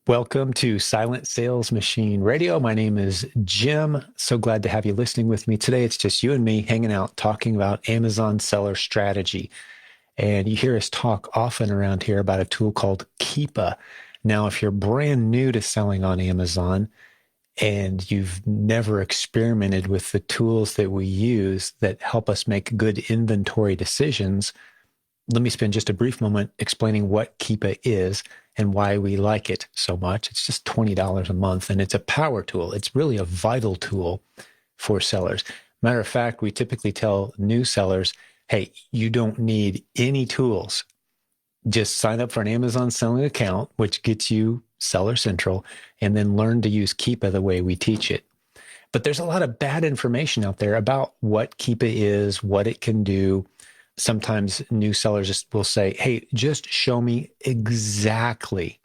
Welcome to Silent Sales Machine Radio. My name is Jim. So glad to have you listening with me today. It's just you and me hanging out talking about Amazon seller strategy. And you hear us talk often around here about a tool called Keepa. Now, if you're brand new to selling on Amazon and you've never experimented with the tools that we use that help us make good inventory decisions, let me spend just a brief moment explaining what Keepa is and why we like it so much. It's just $20 a month, and it's a power tool. It's really a vital tool for sellers. Matter of fact, we typically tell new sellers, hey, you don't need any tools. Just sign up for an Amazon selling account, which gets you Seller Central, and then learn to use Keepa the way we teach it. But there's a lot of bad information out there about what Keepa is, what it can do. Sometimes new sellers just will say, hey, just show me exactly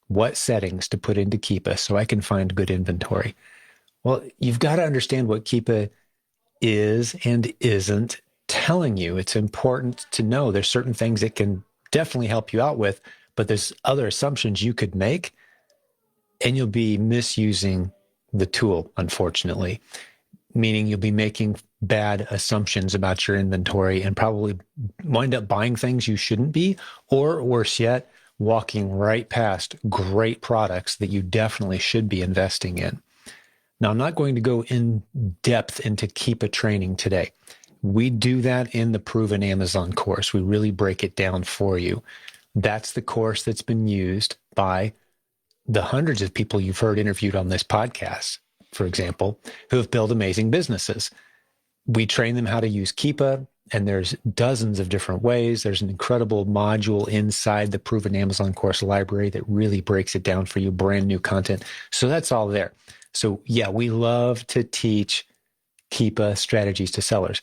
what settings to put into Keepa so I can find good inventory. Well, you've got to understand what Keepa is and isn't telling you. It's important to know there's certain things it can definitely help you out with, but there's other assumptions you could make, and you'll be misusing the tool, unfortunately, meaning you'll be making bad assumptions about your inventory and probably wind up buying things you shouldn't be, or worse yet, walking right past great products that you definitely should be investing in. Now, I'm not going to go in depth into Keepa training today. We do that in the Proven Amazon course. We really break it down for you. That's the course that's been used by the hundreds of people you've heard interviewed on this podcast, for example, who have built amazing businesses. We train them how to use Keepa, and there's dozens of different ways. There's an incredible module inside the Proven Amazon course library that really breaks it down for you, brand new content. So that's all there. So yeah, we love to teach Keepa strategies to sellers,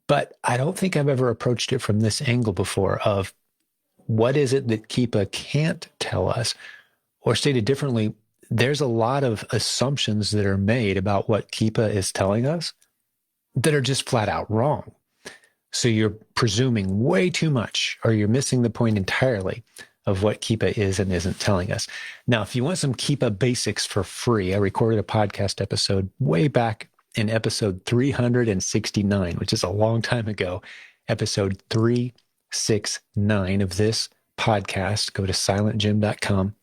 but I don't think I've ever approached it from this angle before of what is it that Keepa can't tell us? Or stated differently, there's a lot of assumptions that are made about what Keepa is telling us that are just flat out wrong. So you're presuming way too much, or you're missing the point entirely of what Keepa is and isn't telling us. Now, if you want some Keepa basics for free, I recorded a podcast episode way back in episode 369, which is a long time ago, episode 369 of this podcast. Go to silentjimdotcom,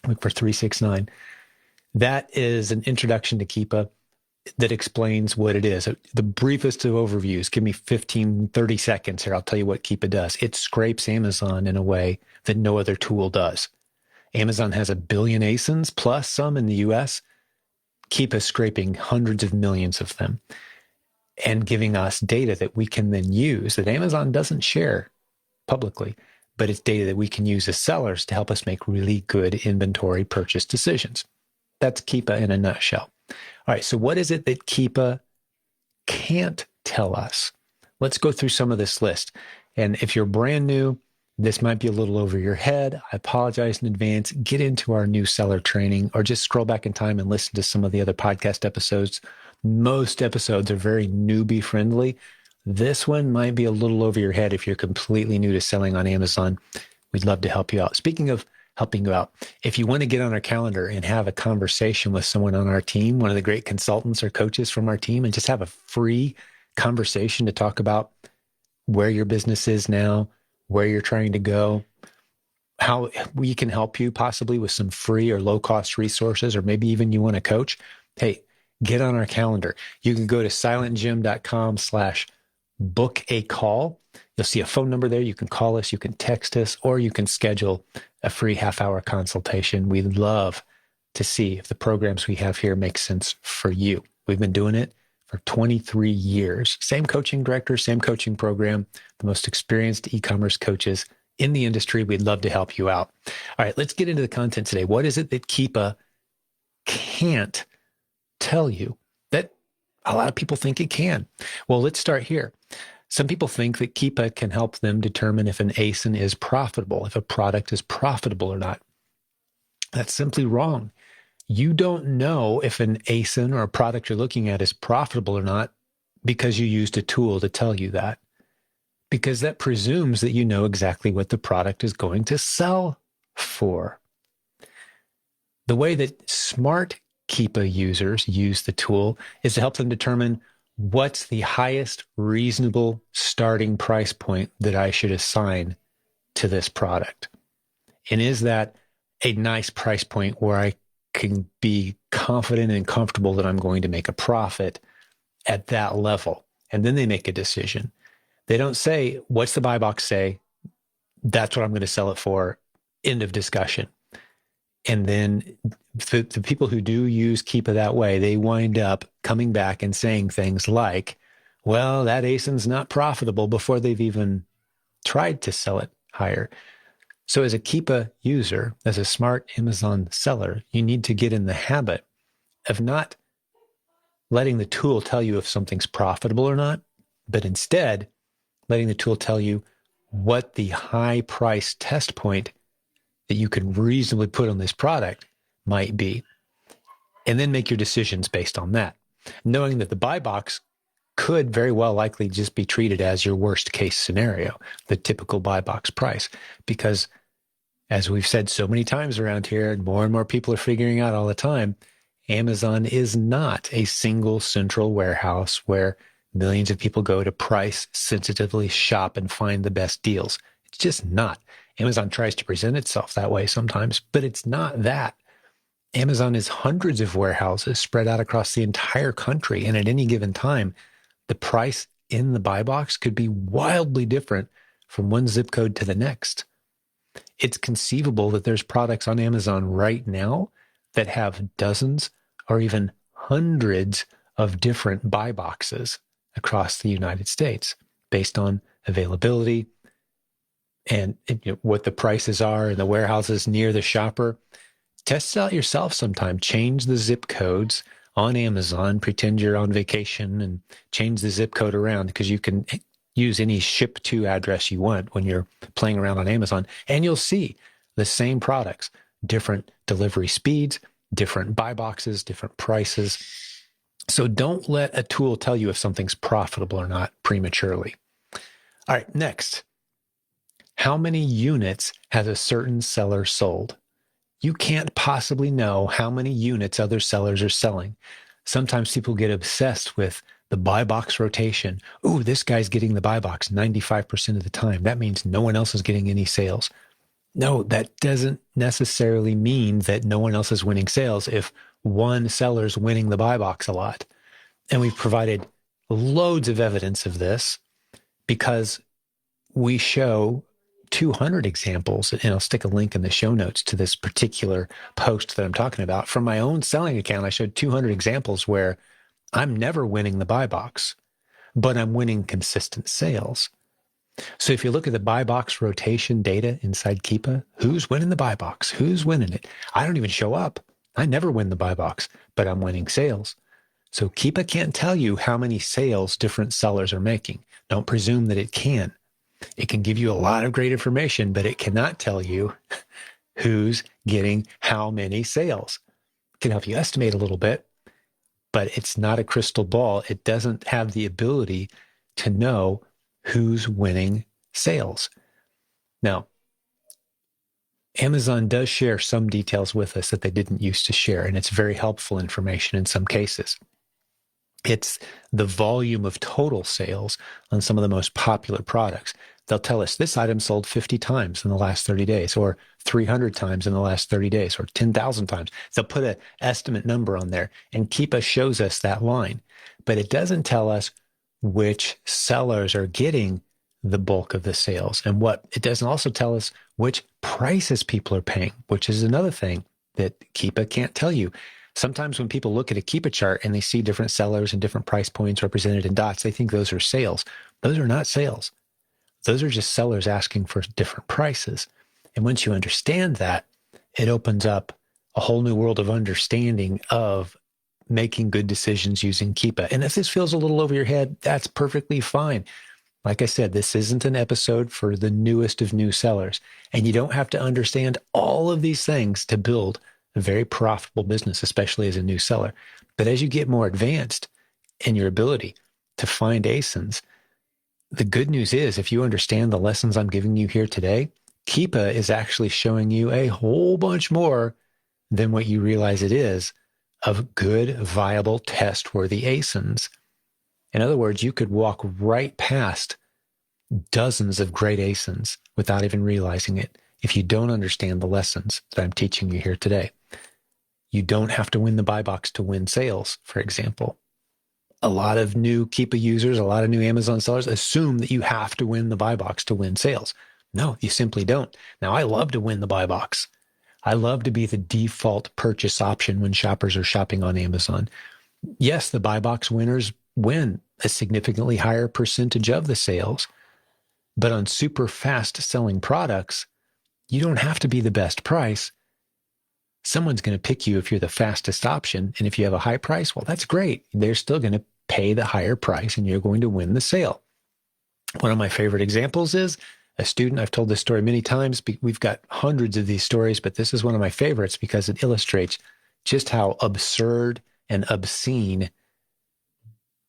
look for 369. That is an introduction to Keepa that explains what it is. The briefest of overviews, give me 15, 30 seconds here. I'll tell you what Keepa does. It scrapes Amazon in a way that no other tool does. Amazon has 1 billion ASINs plus some in the US. Keepa scraping hundreds of millions of them and giving us data that we can then use that Amazon doesn't share publicly, but it's data that we can use as sellers to help us make really good inventory purchase decisions. That's Keepa in a nutshell. All right, so what is it that Keepa can't tell us? Let's go through some of this list. And if you're brand new, this might be a little over your head. I apologize in advance. Get into our new seller training, or just scroll back in time and listen to some of the other podcast episodes. Most episodes are very newbie friendly. This one might be a little over your head if you're completely new to selling on Amazon. We'd love to help you out. Speaking of helping you out, if you want to get on our calendar and have a conversation with someone on our team, one of the great consultants or coaches from our team, and just have a free conversation to talk about where your business is now, where you're trying to go, how we can help you possibly with some free or low-cost resources, or maybe even you want to coach, hey, get on our calendar. You can go to silentjim.com/book a call. You'll see a phone number there. You can call us, you can text us, or you can schedule a free half-hour consultation. We'd love to see if the programs we have here make sense for you. We've been doing it for 23 years. Same coaching director, same coaching program, the most experienced e-commerce coaches in the industry. We'd love to help you out. All right, let's get into the content today. What is it that Keepa can't tell you that a lot of people think it can? Well, let's start here. Some people think that Keepa can help them determine if an ASIN is profitable, if a product is profitable or not. That's simply wrong. You don't know if an ASIN or a product you're looking at is profitable or not because you used a tool to tell you that. Because that presumes that you know exactly what the product is going to sell for. The way that smart Keepa users use the tool is to help them determine what's the highest reasonable starting price point that I should assign to this product. And is that a nice price point where I can be confident and comfortable that I'm going to make a profit at that level? And then they make a decision. They don't say, what's the buy box say? That's what I'm going to sell it for. End of discussion. And then the people who do use Keepa that way, they wind up coming back and saying things like, well, that ASIN's not profitable before they've even tried to sell it higher. So as a Keepa user, as a smart Amazon seller, you need to get in the habit of not letting the tool tell you if something's profitable or not, but instead letting the tool tell you what the high price test point that you could reasonably put on this product might be, and then make your decisions based on that, knowing that the buy box could very well likely just be treated as your worst case scenario, the typical buy box price, because as we've said so many times around here, and more people are figuring out all the time, Amazon is not a single central warehouse where millions of people go to price sensitively shop and find the best deals. It's just not. Amazon tries to present itself that way sometimes, but it's not that. Amazon is hundreds of warehouses spread out across the entire country, and at any given time, the price in the buy box could be wildly different from one zip code to the next. It's conceivable that there's products on Amazon right now that have dozens or even hundreds of different buy boxes across the United States based on availability and what the prices are in the warehouses near the shopper. Test it out yourself sometime. Change the zip codes on Amazon. Pretend you're on vacation and change the zip code around, because you can use any ship to address you want when you're playing around on Amazon, and you'll see the same products, different delivery speeds, different buy boxes, different prices. So don't let a tool tell you if something's profitable or not prematurely. All right, next. How many units has a certain seller sold? You can't possibly know how many units other sellers are selling. Sometimes people get obsessed with the buy box rotation. Ooh, this guy's getting the buy box 95% of the time. That means no one else is getting any sales. No, that doesn't necessarily mean that no one else is winning sales if one seller's winning the buy box a lot. And we've provided loads of evidence of this because we show 200 examples, and I'll stick a link in the show notes to this particular post that I'm talking about. From my own selling account, I showed 200 examples where I'm never winning the buy box, but I'm winning consistent sales. So if you look at the buy box rotation data inside Keepa, who's winning the buy box? Who's winning it? I don't even show up. I never win the buy box, but I'm winning sales. So Keepa can't tell you how many sales different sellers are making. Don't presume that it can. It can give you a lot of great information, but it cannot tell you who's getting how many sales. It can help you estimate a little bit, but it's not a crystal ball. It doesn't have the ability to know who's winning sales. Now, Amazon does share some details with us that they didn't used to share, and it's very helpful information in some cases. It's the volume of total sales on some of the most popular products. They'll tell us this item sold 50 times in the last 30 days, or 300 times in the last 30 days, or 10,000 times. They'll put an estimate number on there, and Keepa shows us that line. But it doesn't tell us which sellers are getting the bulk of the sales. And what it doesn't also tell us which prices people are paying, which is another thing that Keepa can't tell you. Sometimes when people look at a Keepa chart and they see different sellers and different price points represented in dots, they think those are sales. Those are not sales. Those are just sellers asking for different prices. And once you understand that, it opens up a whole new world of understanding of making good decisions using Keepa. And if this feels a little over your head, that's perfectly fine. Like I said, this isn't an episode for the newest of new sellers. And you don't have to understand all of these things to build a very profitable business, especially as a new seller. But as you get more advanced in your ability to find ASINs, the good news is if you understand the lessons I'm giving you here today, Keepa is actually showing you a whole bunch more than what you realize it is of good, viable, test-worthy ASINs. In other words, you could walk right past dozens of great ASINs without even realizing it if you don't understand the lessons that I'm teaching you here today. You don't have to win the buy box to win sales, for example. A lot of new Keepa users, a lot of new Amazon sellers assume that you have to win the buy box to win sales. No, you simply don't. Now, I love to win the buy box. I love to be the default purchase option when shoppers are shopping on Amazon. Yes, the buy box winners win a significantly higher percentage of the sales, but on super fast selling products, you don't have to be the best price. Someone's going to pick you if you're the fastest option. And if you have a high price, well, that's great. They're still going to pay the higher price and you're going to win the sale. One of my favorite examples is a student. I've told this story many times. We've got hundreds of these stories, but this is one of my favorites because it illustrates just how absurd and obscene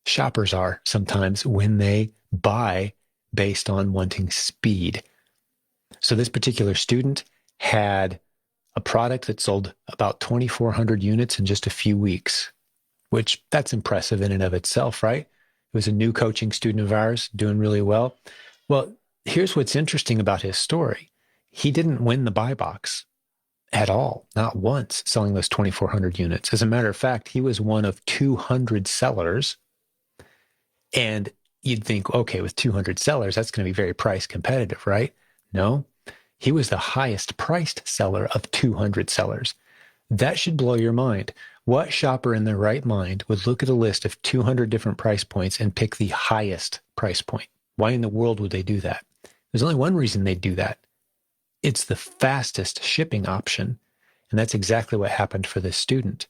shoppers are sometimes when they buy based on wanting speed. So this particular student had a product that sold about 2,400 units in just a few weeks, which that's impressive in and of itself, right? It was a new coaching student of ours doing really well. Well, here's what's interesting about his story. He didn't win the buy box at all, not once, selling those 2,400 units. As a matter of fact, he was one of 200 sellers. And you'd think, okay, with 200 sellers, that's going to be very price competitive, right? No, he was the highest priced seller of 200 sellers. That should blow your mind. What shopper in their right mind would look at a list of 200 different price points and pick the highest price point? Why in the world would they do that? There's only one reason they'd do that. It's the fastest shipping option. And that's exactly what happened for this student.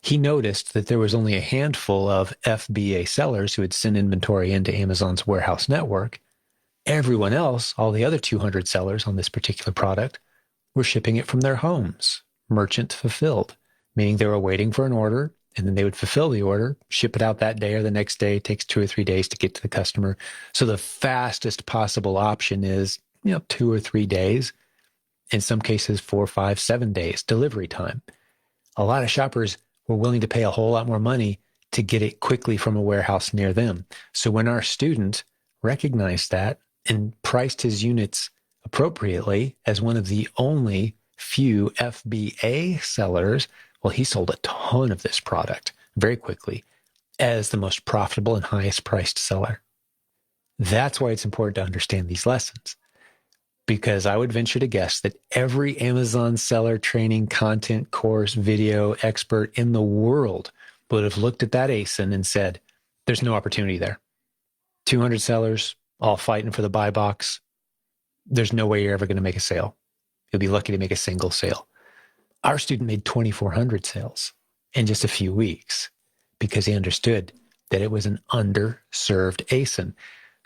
He noticed that there was only a handful of FBA sellers who had sent inventory into Amazon's warehouse network. Everyone else, all the other 200 sellers on this particular product, were shipping it from their homes, merchant fulfilled, meaning they were waiting for an order, and then they would fulfill the order, ship it out that day or the next day. It takes 2 or 3 days to get to the customer. So the fastest possible option is, 2 or 3 days, in some cases 4, 5, 7 days delivery time. A lot of shoppers were willing to pay a whole lot more money to get it quickly from a warehouse near them. So when our student recognized that and priced his units appropriately as one of the only few FBA sellers, well, he sold a ton of this product very quickly as the most profitable and highest priced seller. That's why it's important to understand these lessons, because I would venture to guess that every Amazon seller training, content, course, video expert in the world would have looked at that ASIN and said, there's no opportunity there. 200 sellers all fighting for the buy box. There's no way you're ever going to make a sale. You'll be lucky to make a single sale. Our student made 2,400 sales in just a few weeks because he understood that it was an underserved ASIN.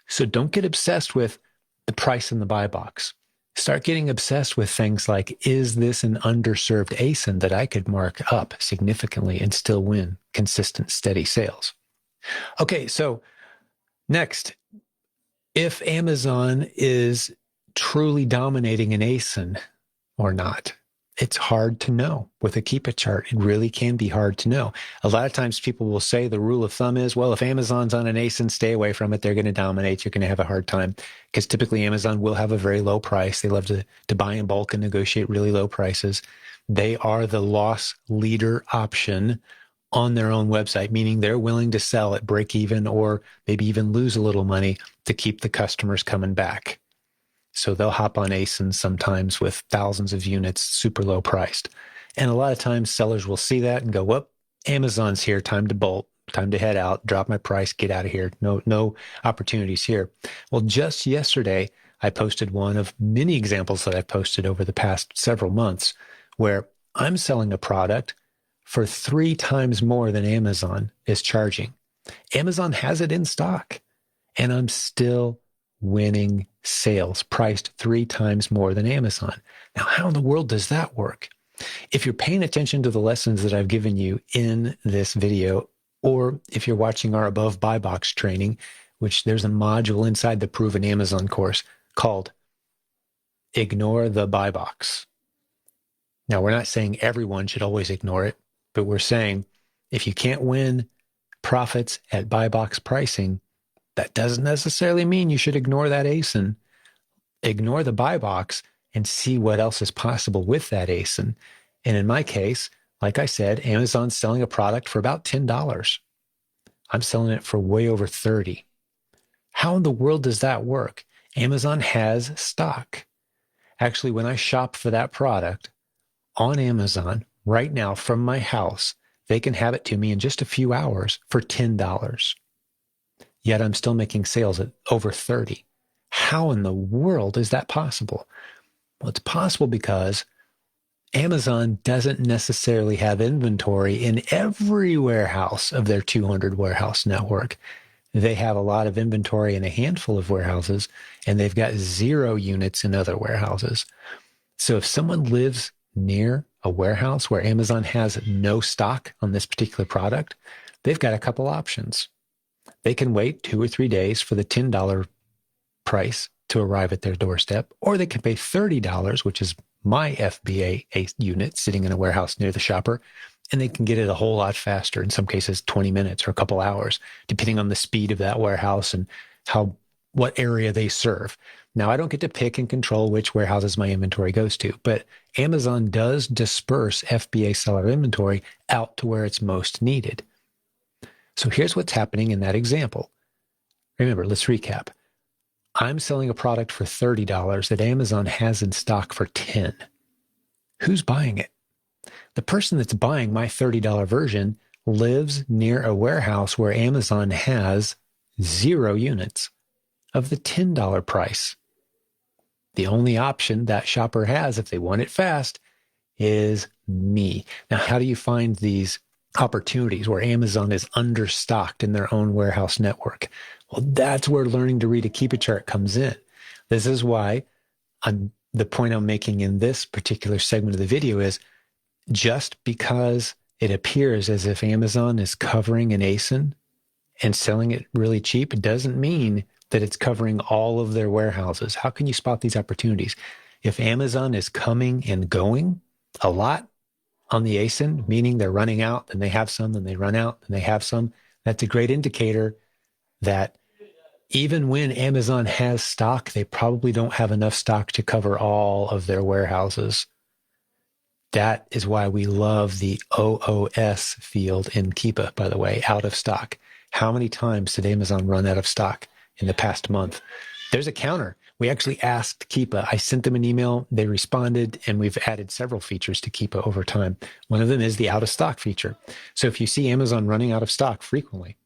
So don't get obsessed with the price in the buy box. Start getting obsessed with things like, is this an underserved ASIN that I could mark up significantly and still win consistent, steady sales? Okay, so next, if Amazon is truly dominating an ASIN or not, it's hard to know. With a Keepa chart, it really can be hard to know. A lot of times people will say the rule of thumb is, well, if Amazon's on an ASIN, stay away from it. They're going to dominate. You're going to have a hard time because typically Amazon will have a very low price. They love to buy in bulk and negotiate really low prices. They are the loss leader option on their own website, meaning they're willing to sell at break even or maybe even lose a little money to keep the customers coming back. So they'll hop on ASINs sometimes with thousands of units, super low priced. And a lot of times sellers will see that and go, whoop, Amazon's here, time to bolt, time to head out, drop my price, get out of here. No opportunities here. Well, just yesterday, I posted one of many examples that I've posted over the past several months where I'm selling a product for 3 times more than Amazon is charging. Amazon has it in stock, and I'm still winning sales priced 3 times more than Amazon. Now, how in the world does that work? If you're paying attention to the lessons that I've given you in this video, or if you're watching our Above Buy Box training, which there's a module inside the Proven Amazon course called Ignore the Buy Box. Now, we're not saying everyone should always ignore it, but we're saying if you can't win profits at buy box pricing, that doesn't necessarily mean you should ignore that ASIN. Ignore the buy box and see what else is possible with that ASIN. And in my case, like I said, Amazon's selling a product for about $10. I'm selling it for way over 30. How in the world does that work? Amazon has stock. Actually, when I shop for that product on Amazon right now from my house, they can have it to me in just a few hours for $10. Yet I'm still making sales at over 30. How in the world is that possible? Well, it's possible because Amazon doesn't necessarily have inventory in every warehouse of their 200 warehouse network. They have a lot of inventory in a handful of warehouses, and they've got 0 units in other warehouses. So if someone lives near a warehouse where Amazon has no stock on this particular product, they've got a couple options. They can wait 2 or 3 days for the $10 price to arrive at their doorstep, or they can pay $30, which is my FBA unit sitting in a warehouse near the shopper, and they can get it a whole lot faster, in some cases 20 minutes or a couple hours, depending on the speed of that warehouse and what area they serve. Now, I don't get to pick and control which warehouses my inventory goes to, but Amazon does disperse FBA seller inventory out to where it's most needed. So here's what's happening in that example. Remember, let's recap. I'm selling a product for $30 that Amazon has in stock for $10. Who's buying it? The person that's buying my $30 version lives near a warehouse where Amazon has 0 units of the $10 price. The only option that shopper has if they want it fast is me. Now, how do you find these opportunities where Amazon is understocked in their own warehouse network? Well, that's where learning to read a Keepa chart comes in. This is why the point I'm making in this particular segment of the video is just because it appears as if Amazon is covering an ASIN and selling it really cheap, it doesn't mean that it's covering all of their warehouses. How can you spot these opportunities? If Amazon is coming and going a lot on the ASIN, meaning they're running out, then they have some, then they run out, then they have some, that's a great indicator that even when Amazon has stock, they probably don't have enough stock to cover all of their warehouses. That is why we love the OOS field in Keepa, by the way, out of stock. How many times did Amazon run out of stock in the past month? There's a counter. We actually asked Keepa. I sent them an email. They responded, and we've added several features to Keepa over time. One of them is the out of stock feature. So if you see Amazon running out of stock frequently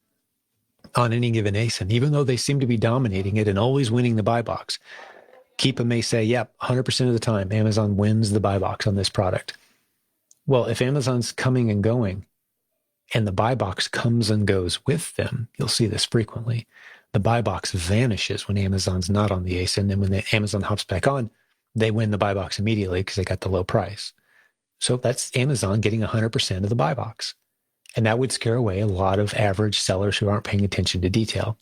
on any given ASIN, even though they seem to be dominating it and always winning the buy box, Keepa may say, yep, 100% of the time, Amazon wins the buy box on this product. Well, if Amazon's coming and going and the buy box comes and goes with them, you'll see this frequently. The buy box vanishes when Amazon's not on the ASIN, and when the Amazon hops back on, they win the buy box immediately because they got the low price. So that's Amazon getting 100% of the buy box. And that would scare away a lot of average sellers who aren't paying attention to detail.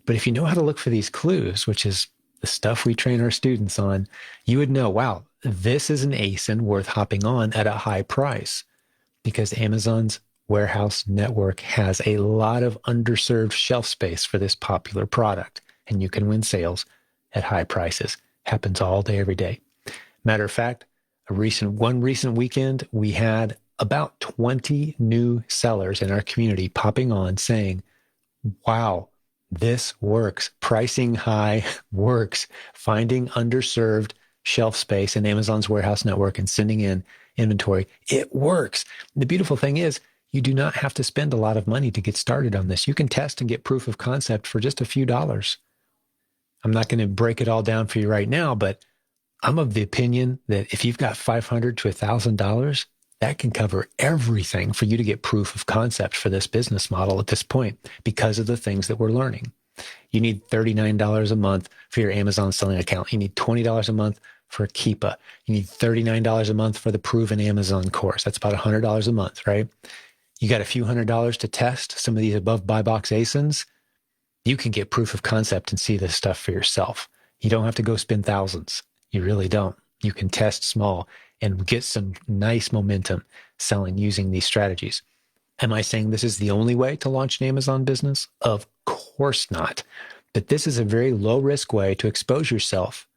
But if you know how to look for these clues, which is the stuff we train our students on, you would know, wow, this is an ASIN worth hopping on at a high price, because Amazon's warehouse network has a lot of underserved shelf space for this popular product, and you can win sales at high prices. Happens all day, every day. Matter of fact, one recent weekend, we had about 20 new sellers in our community popping on saying, wow, this works. Pricing high works. Finding underserved shelf space in Amazon's warehouse network and sending in inventory, it works. The beautiful thing is, you do not have to spend a lot of money to get started on this. You can test and get proof of concept for just a few dollars. I'm not going to break it all down for you right now, but I'm of the opinion that if you've got $500 to $1,000, that can cover everything for you to get proof of concept for this business model at this point, because of the things that we're learning. You need $39 a month for your Amazon selling account. You need $20 a month for Keepa. You need $39 a month for the Proven Amazon course. That's about $100 a month, right? You got a few $100s to test some of these above buy box ASINs. You can get proof of concept and see this stuff for yourself. You don't have to go spend thousands. You really don't. You can test small and get some nice momentum selling using these strategies. Am I saying this is the only way to launch an Amazon business? Of course not. But this is a very low risk way to expose yourself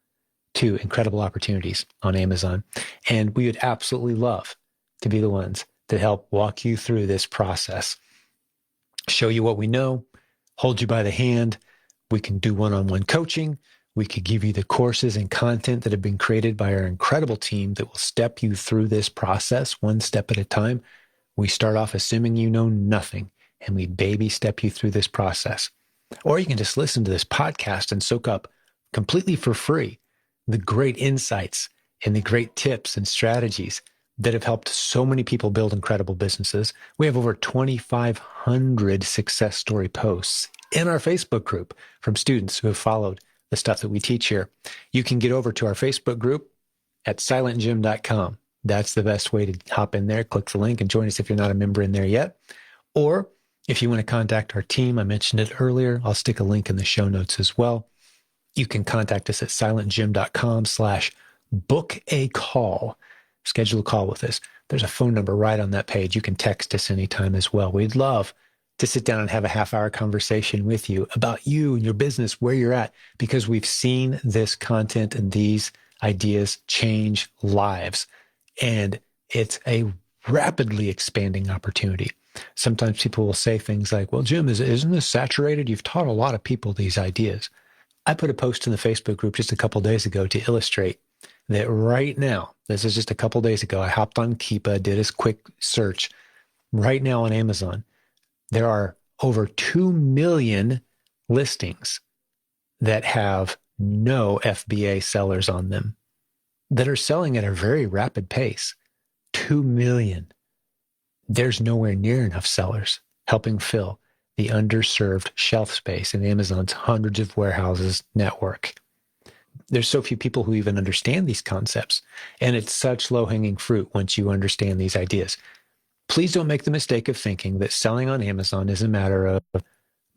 to incredible opportunities on Amazon. And we would absolutely love to be the ones that help walk you through this process, show you what we know, hold you by the hand. We can do one-on-one coaching. We could give you the courses and content that have been created by our incredible team that will step you through this process one step at a time. We start off assuming you know nothing, and we baby step you through this process. Or you can just listen to this podcast and soak up completely for free the great insights and the great tips and strategies that have helped so many people build incredible businesses. We have over 2,500 success story posts in our Facebook group from students who have followed the stuff that we teach here. You can get over to our Facebook group at silentjimdotcom. That's the best way to hop in there. Click the link and join us if you're not a member in there yet. Or if you want to contact our team, I mentioned it earlier. I'll stick a link in the show notes as well. You can contact us at silentjim.com/book a call. Schedule a call with us. There's a phone number right on that page. You can text us anytime as well. We'd love to sit down and have a half-hour conversation with you about you and your business, where you're at, because we've seen this content and these ideas change lives. And it's a rapidly expanding opportunity. Sometimes people will say things like, well, Jim, isn't this saturated? You've taught a lot of people these ideas. I put a post in the Facebook group just a couple days ago to illustrate that right now, this is just a couple days ago, I hopped on Keepa, did a quick search. Right now on Amazon, there are over 2 million listings that have no FBA sellers on them that are selling at a very rapid pace. 2 million. There's nowhere near enough sellers helping fill the underserved shelf space in Amazon's hundreds of warehouses network. There's so few people who even understand these concepts, and it's such low-hanging fruit once you understand these ideas. Please don't make the mistake of thinking that selling on Amazon is a matter of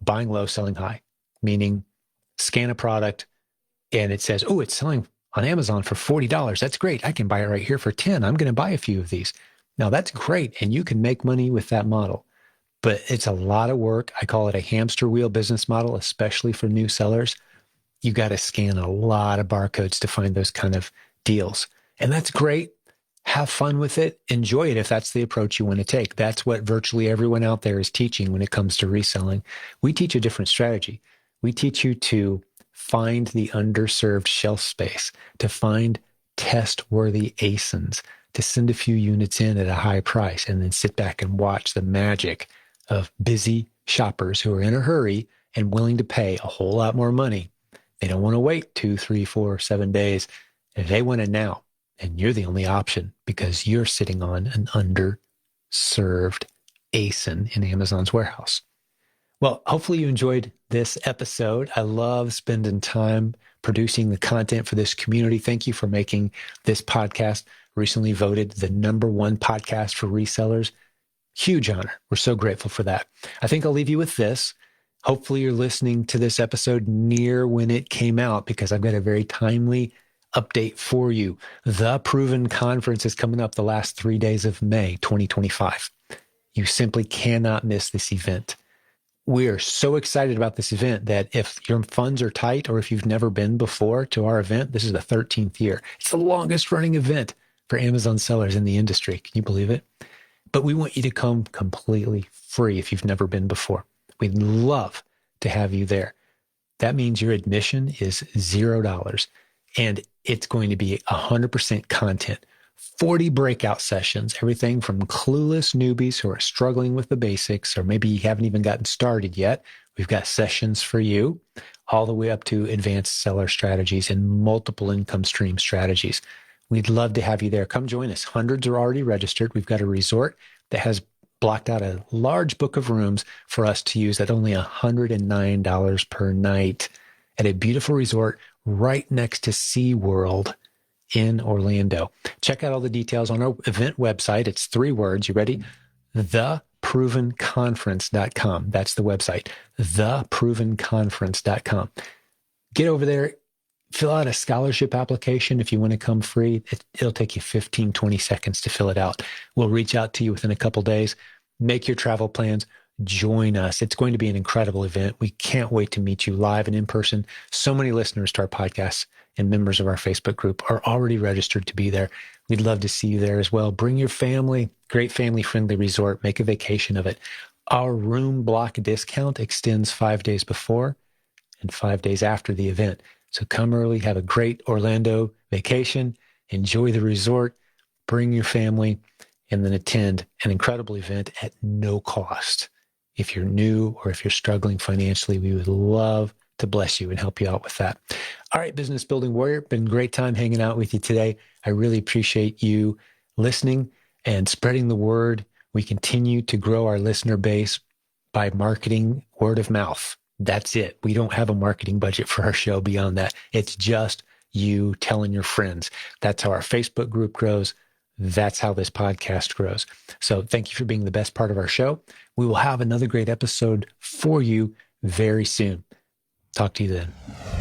buying low, selling high, meaning scan a product and it says, oh, it's selling on Amazon for $40. That's great. I can buy it right here for $10. I'm going to buy a few of these. Now that's great. And you can make money with that model, but it's a lot of work. I call it a hamster wheel business model, especially for new sellers. You got to scan a lot of barcodes to find those kind of deals. And that's great. Have fun with it. Enjoy it if that's the approach you want to take. That's what virtually everyone out there is teaching when it comes to reselling. We teach a different strategy. We teach you to find the underserved shelf space, to find test-worthy ASINs, to send a few units in at a high price, and then sit back and watch the magic of busy shoppers who are in a hurry and willing to pay a whole lot more money. They don't want to wait 2, 3, 4, 7 days. They want it now. And you're the only option because you're sitting on an underserved ASIN in Amazon's warehouse. Well, hopefully you enjoyed this episode. I love spending time producing the content for this community. Thank you for making this podcast recently voted the #1 podcast for resellers. Huge honor. We're so grateful for that. I think I'll leave you with this. Hopefully you're listening to this episode near when it came out because I've got a very timely update for you. The Proven Conference is coming up the last 3 days of May 2025. You simply cannot miss this event. We are so excited about this event that if your funds are tight or if you've never been before to our event, this is the 13th year. It's the longest running event for Amazon sellers in the industry. Can you believe it? But we want you to come completely free if you've never been before. We'd love to have you there. That means your admission is $0 and it's going to be 100% content. 40 breakout sessions, everything from clueless newbies who are struggling with the basics, or maybe you haven't even gotten started yet. We've got sessions for you, all the way up to advanced seller strategies and multiple income stream strategies. We'd love to have you there. Come join us. Hundreds are already registered. We've got a resort that has blocked out a large book of rooms for us to use at only $109 per night at a beautiful resort right next to SeaWorld in Orlando. Check out all the details on our event website. It's 3 words. You ready? theprovenconference.com. That's the website. theprovenconference.com. Get over there. Fill out a scholarship application if you want to come free. It'll take you 15, 20 seconds to fill it out. We'll reach out to you within a couple days. Make your travel plans. Join us. It's going to be an incredible event. We can't wait to meet you live and in person. So many listeners to our podcast and members of our Facebook group are already registered to be there. We'd love to see you there as well. Bring your family. Great family-friendly resort. Make a vacation of it. Our room block discount extends 5 days before and 5 days after the event. So come early, have a great Orlando vacation, enjoy the resort, bring your family, and then attend an incredible event at no cost. If you're new or if you're struggling financially, we would love to bless you and help you out with that. All right, Business Building Warrior, been a great time hanging out with you today. I really appreciate you listening and spreading the word. We continue to grow our listener base by marketing word of mouth. That's it. We don't have a marketing budget for our show beyond that. It's just you telling your friends. That's how our Facebook group grows. That's how this podcast grows. So thank you for being the best part of our show. We will have another great episode for you very soon. Talk to you then.